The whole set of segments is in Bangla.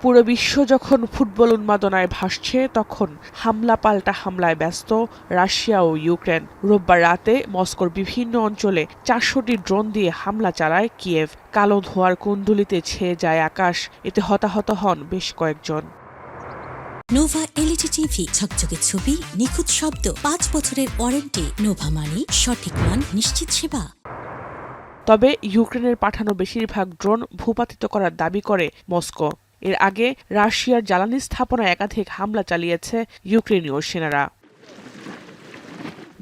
পুরো বিশ্ব যখন ফুটবল উন্মাদনায় ভাসছে তখন হামলা পাল্টা হামলায় ব্যস্ত রাশিয়া ও ইউক্রেন। রোববার রাতে মস্কোর বিভিন্ন অঞ্চলে 400টি ড্রোন দিয়ে হামলা চালায় কিয়েভ। কালো ধোঁয়ার কুণ্ডলিতে ছেয়ে যায় আকাশ। এতে হতাহত হন বেশ কয়েকজন। নোভা এলইডি টিভি, ঝকঝকে ছবি, নিখুঁত শব্দ, 5 বছরের ওয়ারেন্টি। নোভা মানে সঠিক মান, নিশ্চিত সেবা। তবে ইউক্রেনের পাঠানো বেশিরভাগ ড্রোন ভূপাতিত করার দাবি করে মস্কো। এর আগে রাশিয়ার জ্বালানি স্থাপনায় একাধিক হামলা চালিয়েছে ইউক্রেনীয় সেনারা।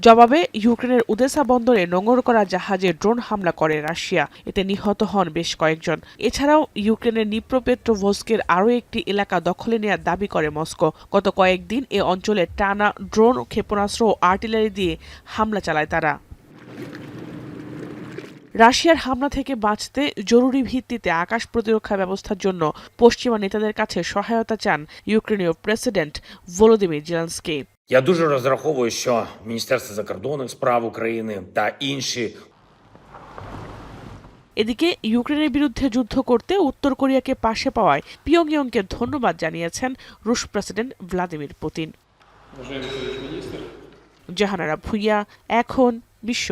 জবাবে ইউক্রেনের ওদেসা বন্দরে নোঙর করা জাহাজে ড্রোন হামলা করে রাশিয়া। এতে নিহত হন বেশ কয়েকজন। এছাড়াও ইউক্রেনের নিপ্রোপেট্রোভস্কের আরও একটি এলাকা দখলে নেওয়ার দাবি করে মস্কো। গত কয়েকদিন এ অঞ্চলে টানা ড্রোন, ক্ষেপণাস্ত্র ও আর্টিলারি দিয়ে হামলা চালায় তারা। রাশিয়ার হামলা থেকে বাঁচতে জরুরি ভিত্তিতে আকাশ প্রতিরক্ষা ব্যবস্থার জন্য পশ্চিমা নেতাদের কাছে সহায়তা চান ইউক্রেনীয় প্রেসিডেন্ট ভলোদিমির জেলেনস্কি। Я дуже розраховую, що Міністерство закордонних справ України та інші এদিকে ইউক্রেনের বিরুদ্ধে যুদ্ধ করতে উত্তর কোরিয়াকে পাশে পাওয়ায় পিয়ংইয়ংকে ধন্যবাদ জানিয়েছেন রুশ president Vladimir Putin. Jahanara Bhuiyan, এখন বিশ্ব।